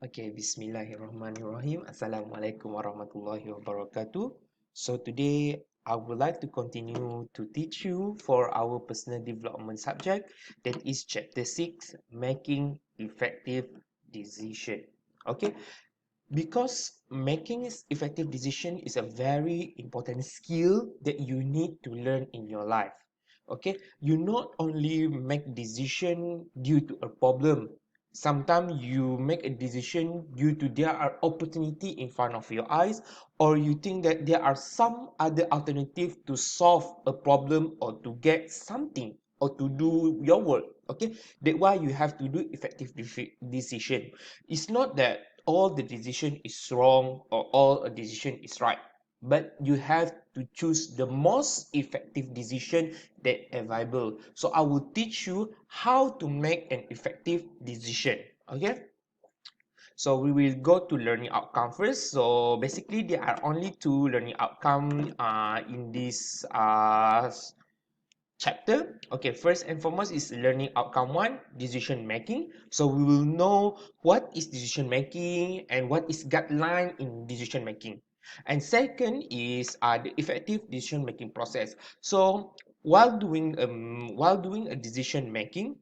Okay, Bismillahirrahmanirrahim. Assalamualaikum warahmatullahi wabarakatuh. So today I would like to continue to teach you for our personal development subject, that is chapter 6, making effective decision. Okay, because making effective decision is a very important skill that you need to learn in your life. Okay, you not only make decision due to a problem, sometimes you make a decision due to there are opportunity in front of your eyes, or you think that there are some other alternative to solve a problem or to get something or to do your work. Okay, that's why you have to do effective decision. It's not that all the decision is wrong or all a decision is right, but you have to choose the most effective decision that available. So I will teach you how to make an effective decision. Okay, so we will go to learning outcome first. So basically there are only two learning outcome in this chapter. Okay, first and foremost is learning outcome one, decision making. So we will know what is decision making and what is guideline in decision making. And second is the effective decision making process. So while doing a decision making,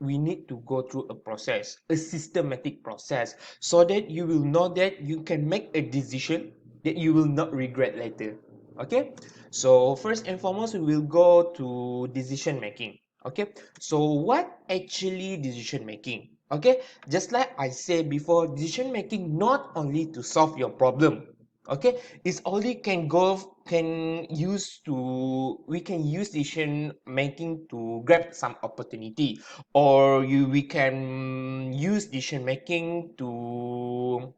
we need to go through a process, a systematic process, so that you will know that you can make a decision that you will not regret later. Okay, so first and foremost, we will go to decision making. Okay, so what actually decision making? Okay, just like I said before, decision making not only to solve your problem. Okay, it's only we can use decision making to grab some opportunity, or we can use decision making to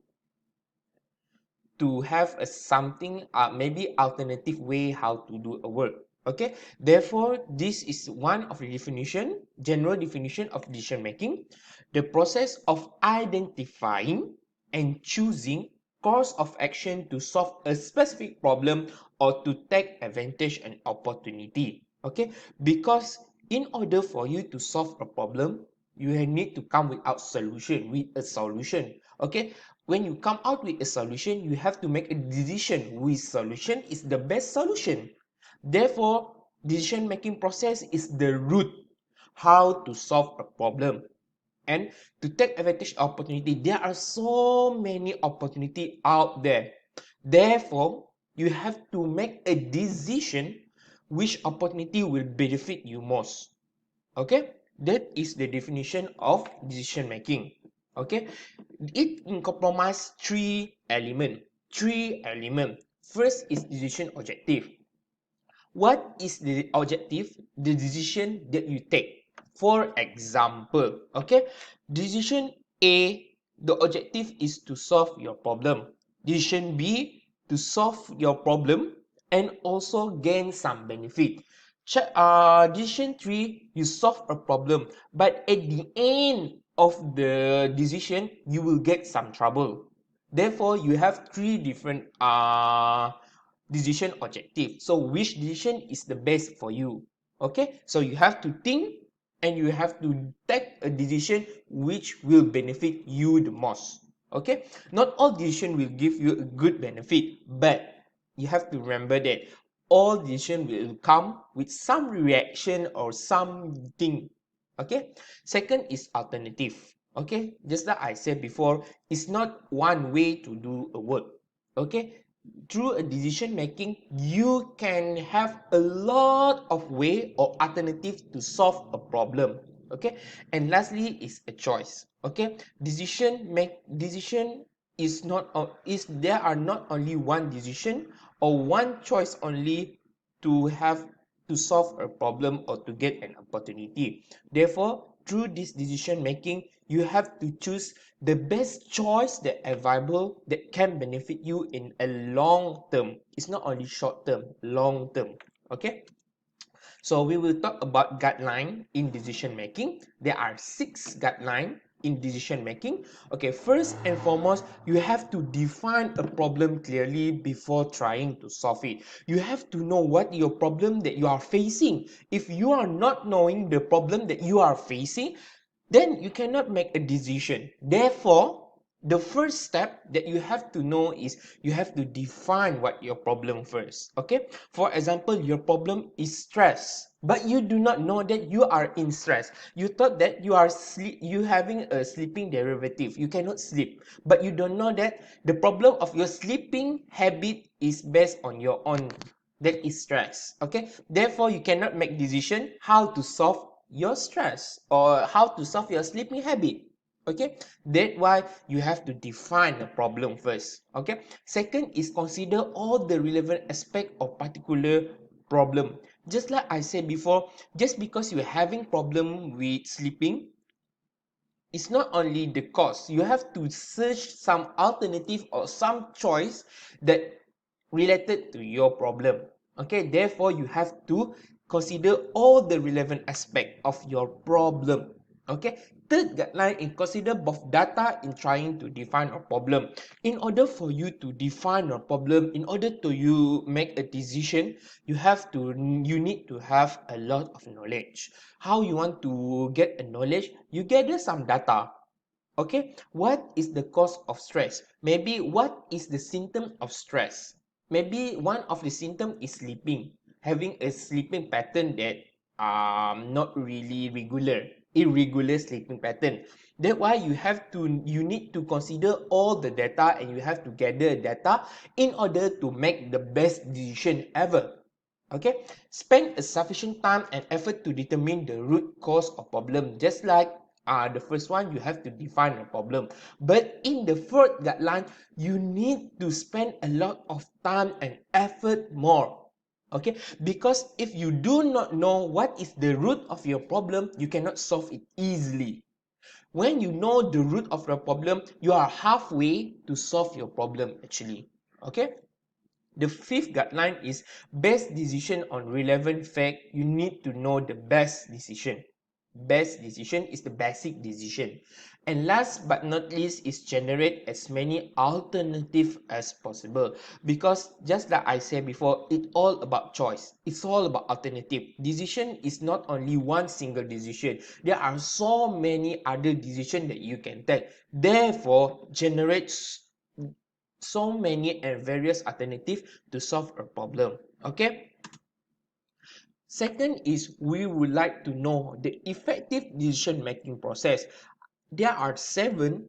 have a something maybe alternative way how to do a work. Okay, therefore this is one of the general definition of decision making, the process of identifying and choosing course of action to solve a specific problem or to take advantage and opportunity. Okay, because in order for you to solve a problem, you need to come with a solution. Okay, when you come out with a solution, you have to make a decision which solution is the best solution. Therefore, decision making process is the root how to solve a problem and to take advantage of opportunity. There are so many opportunity out there. Therefore, you have to make a decision which opportunity will benefit you most. Okay, that is the definition of decision making. Okay, it compromise three element. First is decision objective. What is the objective? The decision that you take. For example, okay, decision A, the objective is to solve your problem. Decision B, to solve your problem and also gain some benefit. Decision 3, you solve a problem, but at the end of the decision, you will get some trouble. Therefore, you have three different decision objective. So which decision is the best for you? Okay, so you have to think and you have to take a decision which will benefit you the most. Okay, not all decision will give you a good benefit, but you have to remember that all decision will come with some reaction or something. Okay, second is alternative. Okay, just like I said before, it's not one way to do a work. Okay, through a decision making, you can have a lot of way or alternative to solve a problem. Okay, and lastly is a choice. Okay, decision is not is there are not only one decision or one choice only to have to solve a problem or to get an opportunity. Therefore, through this decision making, you have to choose the best choice that available that can benefit you in a long term. It's not only short term, long term. Okay, so we will talk about guideline in decision making. There are 6 guidelines in decision making. Okay, first and foremost, you have to define a problem clearly before trying to solve it. You have to know what your problem that you are facing. If you are not knowing the problem that you are facing, then you cannot make a decision. Therefore, The first step that you have to know is you have to define what your problem first. Okay, for example, your problem is stress, but you do not know that you are in stress. You thought that you having a sleeping derivative, you cannot sleep, but you don't know that the problem of your sleeping habit is based on your own, that is stress. Okay, therefore you cannot make decision how to solve your stress or how to solve your sleeping habit. Okay, that's why you have to define the problem first. Okay, second is consider all the relevant aspect of particular problem. Just like I said before, just because you're having problem with sleeping, it's not only the cause. You have to search some alternative or some choice that related to your problem. Okay, therefore you have to consider all the relevant aspect of your problem. Okay, third guideline is consider both data in trying to define a problem. In order for you to define a problem, in order to you make a decision, you need to have a lot of knowledge. How you want to get a knowledge? You gather some data. Okay, what is the cause of stress? Maybe what is the symptom of stress? Maybe one of the symptom is sleeping, having a sleeping pattern that not really regular, irregular sleeping pattern. That's why you need to consider all the data and you have to gather data in order to make the best decision ever. Okay, spend a sufficient time and effort to determine the root cause of problem. Just like the first one, you have to define a problem. But in the fourth guideline, you need to spend a lot of time and effort more. Okay, because if you do not know what is the root of your problem, you cannot solve it easily. When you know the root of your problem, you are halfway to solve your problem actually. Okay. The fifth guideline is best decision on relevant fact. You need to know the best decision. Best decision is the basic decision. And last but not least is generate as many alternative as possible. Because just like I said before, it's all about choice. It's all about alternative. Decision is not only one single decision. There are so many other decisions that you can take. Therefore, generate so many and various alternatives to solve a problem. Okay. Second is we would like to know the effective decision making process. There are seven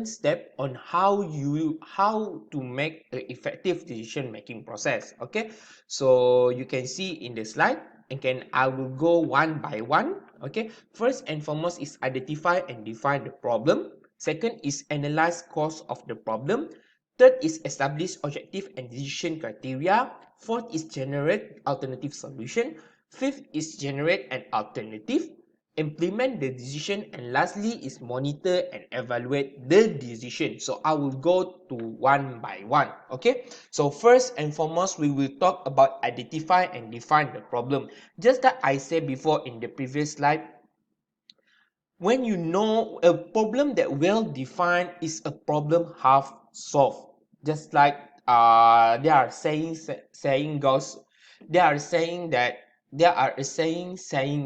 steps on how to make an effective decision making process. Okay, so you can see in the slide and I will go one by one. Okay, first and foremost is identify and define the problem. Second is analyze cause of the problem. Third is establish objective and decision criteria. Fourth is generate alternative solution. Fifth is generate an alternative, implement the decision, and lastly is monitor and evaluate the decision. So I will go to one by one. Okay, so first and foremost we will talk about identify and define the problem. Just like I said before in the previous slide, when you know a problem that well defined is a problem half solved. Just like they are saying goes, they are saying that there are a saying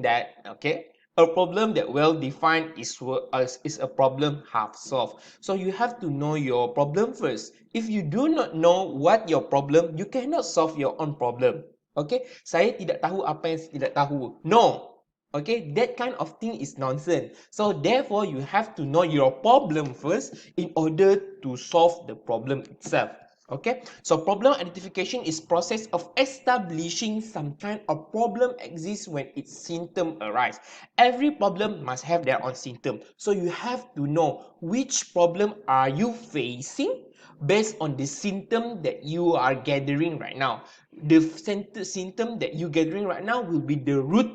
that okay, a problem that well defined is a problem half solved. So you have to know your problem first. If you do not know what your problem, you cannot solve your own problem. Okay, saya tidak tahu apa yang saya tidak tahu. No, okay, that kind of thing is nonsense. So therefore you have to know your problem first in order to solve the problem itself. Okay, so problem identification is process of establishing some kind of problem exists when its symptom arise. Every problem must have their own symptom, so you have to know which problem are you facing based on the symptom that you are gathering right now. The symptom that you gathering right now will be the root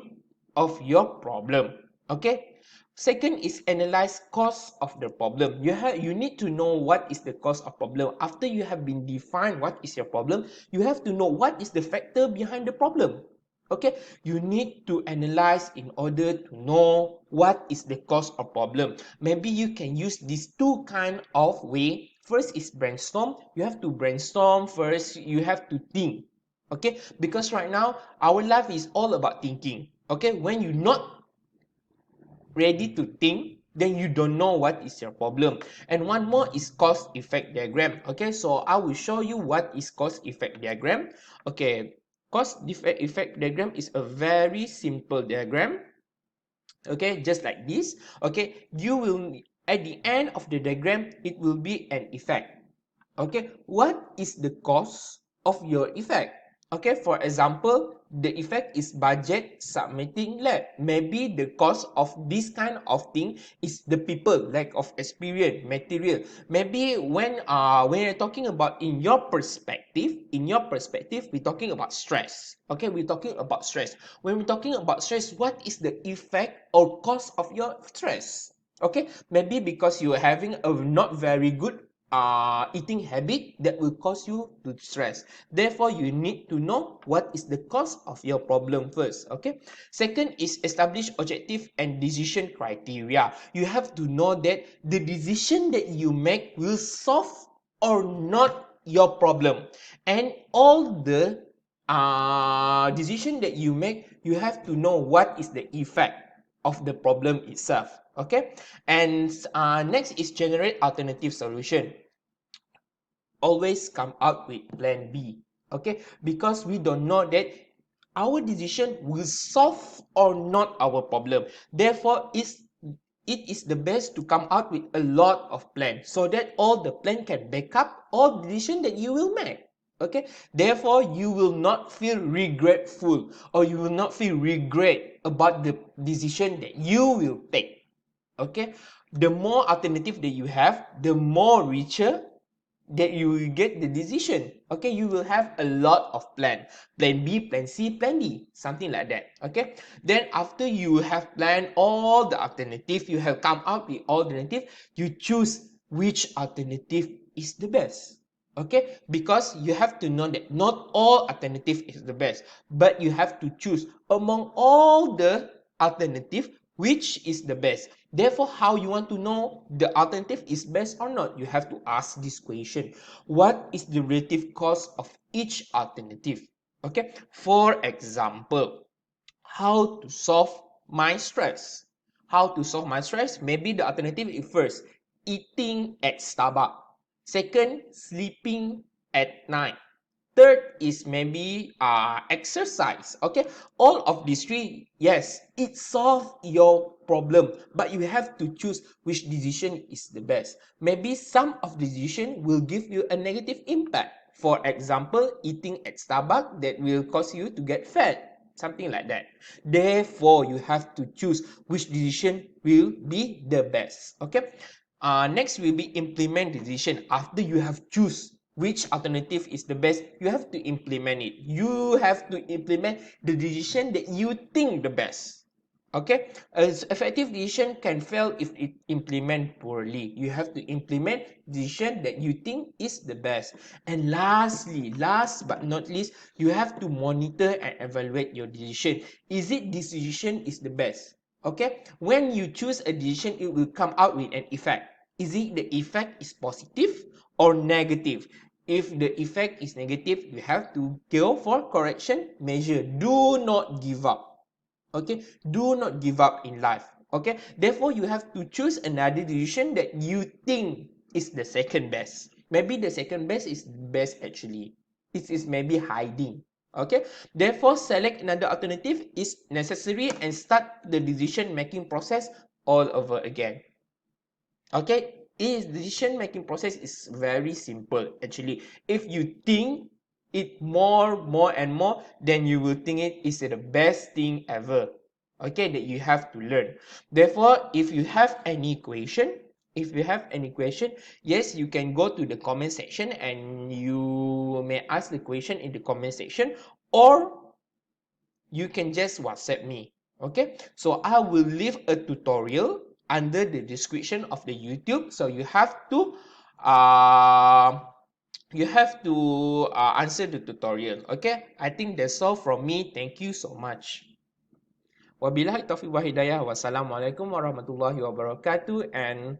of your problem. Okay, second is analyze cause of the problem. You need to know what is the cause of problem. After you have been defined what is your problem, you have to know what is the factor behind the problem. Okay, you need to analyze in order to know what is the cause of problem. Maybe you can use these two kind of way. First is brainstorm. You have to brainstorm first. You have to think. Okay, because right now our life is all about thinking. Okay, when you're not ready to think, then you don't know what is your problem. And one more is cause effect diagram. Okay, so I will show you what is cause effect diagram. Okay, cause effect diagram is a very simple diagram. Okay, just like this. Okay, you will, at the end of the diagram, it will be an effect. Okay, what is the cause of your effect? Okay, for example, the effect is budget submitting lab. Maybe the cause of this kind of thing is the people, lack of experience, material. Maybe when you're talking about in your perspective, we're talking about stress. Okay, we're talking about stress. When we're talking about stress, what is the effect or cause of your stress? Okay, maybe because you're having a not very good eating habit that will cause you to stress. Therefore, you need to know what is the cause of your problem first. Okay. Second is establish objective and decision criteria. You have to know that the decision that you make will solve or not your problem, and all the decision that you make, you have to know what is the effect of the problem itself. Okay, and next is generate alternative solution. Always come up with plan B. Okay, because we don't know that our decision will solve or not our problem. Therefore, it is the best to come out with a lot of plan so that all the plan can back up all decision that you will make. Okay, therefore you will not feel regretful, or you will not feel regret about the decision that you will take. Okay, the more alternative that you have, the more richer that you will get the decision. Okay, you will have a lot of plan B, plan C, plan D, something like that. Okay, then after you have planned all the alternative, you have come up with alternative, you choose which alternative is the best. Okay, because you have to know that not all alternative is the best, but you have to choose among all the alternative which is the best. Therefore, how you want to know the alternative is best or not? You have to ask this question. What is the relative cost of each alternative? Okay, for example, how to solve my stress? How to solve my stress? Maybe the alternative is first, eating at Starbucks. Second, sleeping at night. Third is maybe exercise. Okay, all of these three, yes, it solve your problem, but you have to choose which decision is the best. Maybe some of the decision will give you a negative impact. For example, eating at Starbucks, that will cause you to get fat, something like that. Therefore, you have to choose which decision will be the best. Okay, next will be implement decision. After you have choose which alternative is the best, you have to implement it. You have to implement the decision that you think the best. Okay, as effective decision can fail if it implement poorly. You have to implement decision that you think is the best. And lastly, last but not least, you have to monitor and evaluate your decision. Is it this decision is the best? Okay, when you choose a decision, it will come out with an effect. Is it the effect is positive or negative? If the effect is negative, you have to go for correction measure. Do not give up. Okay, do not give up in life. Okay, therefore you have to choose another decision that you think is the second best. Maybe the second best is best actually. It is maybe hiding. Okay, therefore select another alternative is necessary and start the decision making process all over again. Okay, is decision making process is very simple actually. If you think it more and more, then you will think it is the best thing ever. Okay, that you have to learn. Therefore, if you have any question, yes, you can go to the comment section and you may ask the question in the comment section, or you can just WhatsApp me. Okay, so I will leave a tutorial under the description of the YouTube, so uh, you have to answer the tutorial. Okay, I think that's all from me. Thank you so much. Wabillahi taufiq wa hidayah. Wassalamualaikum warahmatullahi wabarakatuh, and